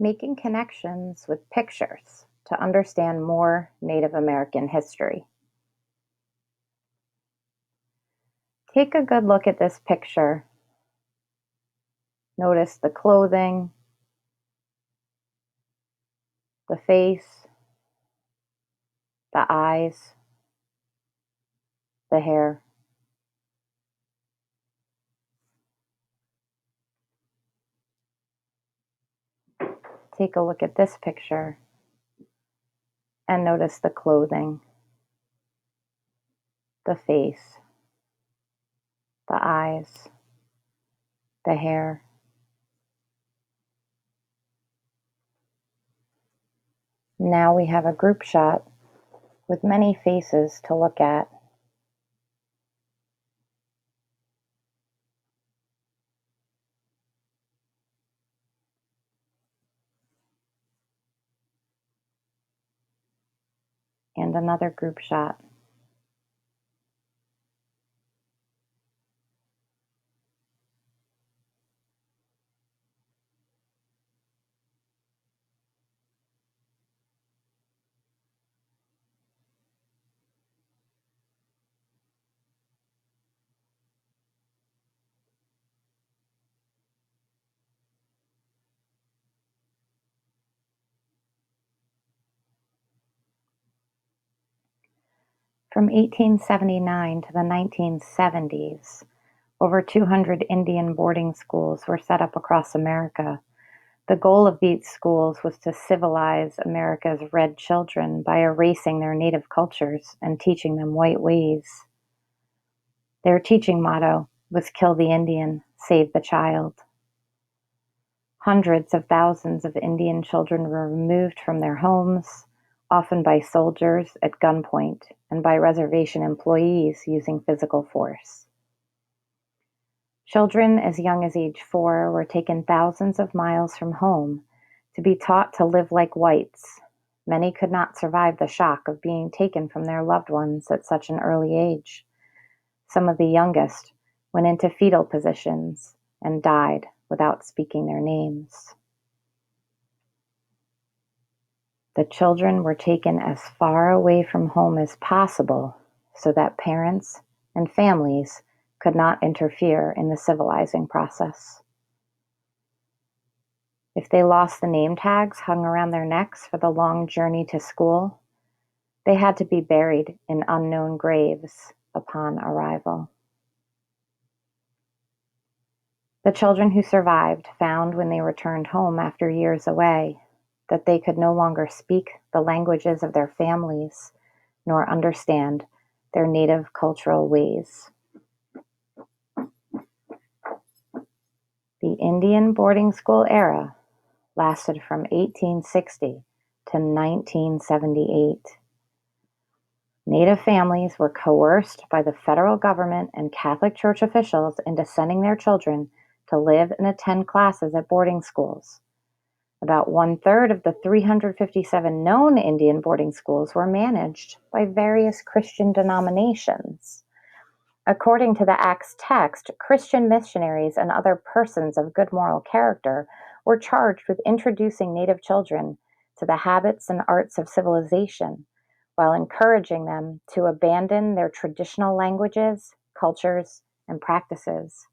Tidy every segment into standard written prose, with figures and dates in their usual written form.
making connections with pictures to understand more Native American history. Take a good look at this picture. Notice the clothing, the face, the eyes, the hair. Take a look at this picture and notice the clothing, the face, the eyes, the hair. Now we have a group shot with many faces to look at. And another group shot. From 1879 to the 1970s, over 200 Indian boarding schools were set up across America. The goal of these schools was to civilize America's red children by erasing their native cultures and teaching them white ways. Their teaching motto was "Kill the Indian, save the child." Hundreds of thousands of Indian children were removed from their homes, often by soldiers at gunpoint and by reservation employees using physical force. Children as young as age 4 were taken thousands of miles from home to be taught to live like whites. Many could not survive the shock of being taken from their loved ones at such an early age. Some of the youngest went into fetal positions and died without speaking their names. The children were taken as far away from home as possible so that parents and families could not interfere in the civilizing process. If they lost the name tags hung around their necks for the long journey to school, they had to be buried in unknown graves upon arrival. The children who survived found when they returned home after years away that they could no longer speak the languages of their families nor understand their native cultural ways. The Indian boarding school era lasted from 1860 to 1978. Native families were coerced by the federal government and Catholic Church officials into sending their children to live and attend classes at boarding schools. About 1/3 of the 357 known Indian boarding schools were managed by various Christian denominations. According to the Act's text, Christian missionaries and other persons of good moral character were charged with introducing Native children to the habits and arts of civilization, while encouraging them to abandon their traditional languages, cultures, and practices.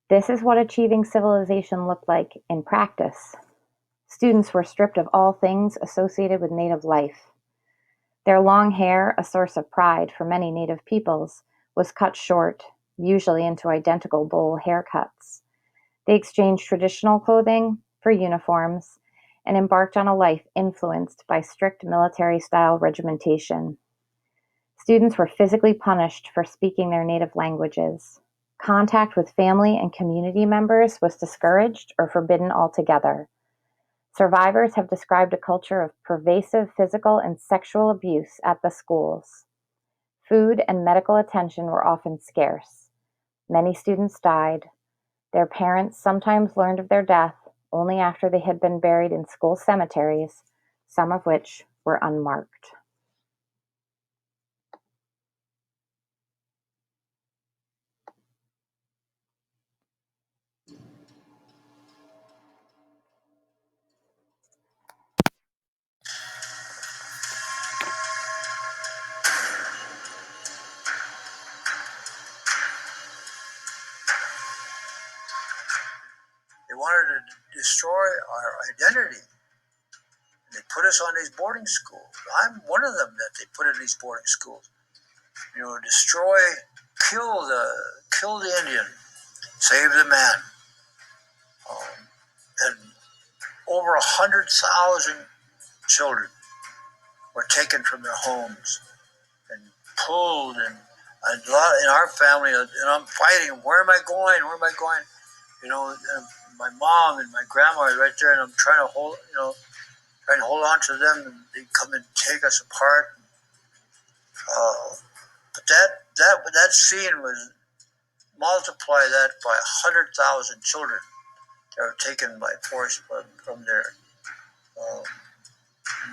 This is what achieving civilization looked like in practice. Students were stripped of all things associated with Native life. Their long hair, a source of pride for many Native peoples, was cut short, usually into identical bowl haircuts. They exchanged traditional clothing for uniforms and embarked on a life influenced by strict military-style regimentation. Students were physically punished for speaking their native languages. Contact with family and community members was discouraged or forbidden altogether. Survivors have described a culture of pervasive physical and sexual abuse at the schools. Food and medical attention were often scarce. Many students died. Their parents sometimes learned of their death only after they had been buried in school cemeteries, some of which were unmarked. They wanted to destroy our identity. They put us on these boarding schools. I'm one of them that they put in these boarding schools. Destroy, kill the Indian, save the man. And over 100,000 children were taken from their homes and pulled, and a lot in our family. And I'm fighting. Where am I going? Where am I going? And my mom and my grandma are right there, and I'm trying to hold on to them, and they come and take us apart. But that scene was multiply that by 100,000 children that were taken by force from their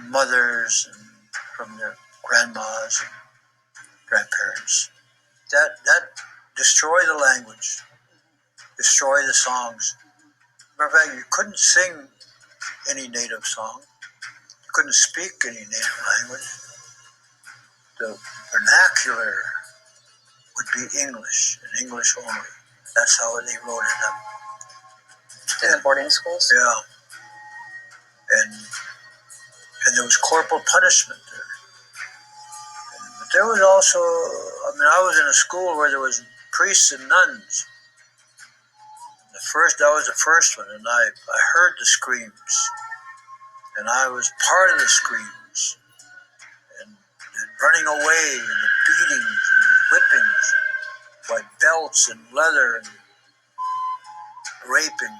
mothers and from their grandmas and grandparents. That destroy the language, destroy the songs. Matter of fact, you couldn't sing any native song. You couldn't speak any native language. The vernacular would be English and English only. That's how they wrote it up. In the boarding schools? Yeah. And there was corporal punishment there. But there was also, I was in a school where there was priests and nuns. That was the first one, and I heard the screams, and I was part of the screams, and running away, and the beatings and the whippings by belts and leather and raping.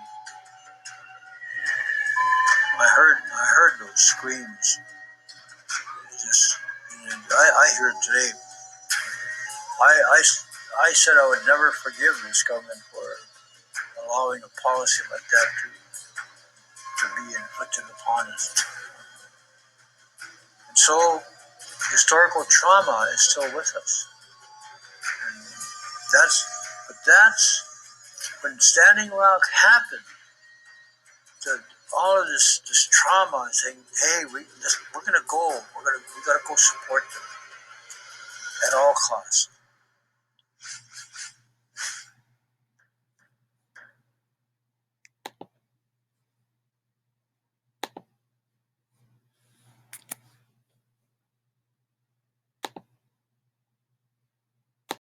I heard those screams. I hear it today. I said I would never forgive this government for allowing a policy like that to be inflicted upon us. And so, historical trauma is still with us. And that's when Standing Rock happened. All of this trauma, saying, "Hey, we're gonna go. We gotta go support them at all costs."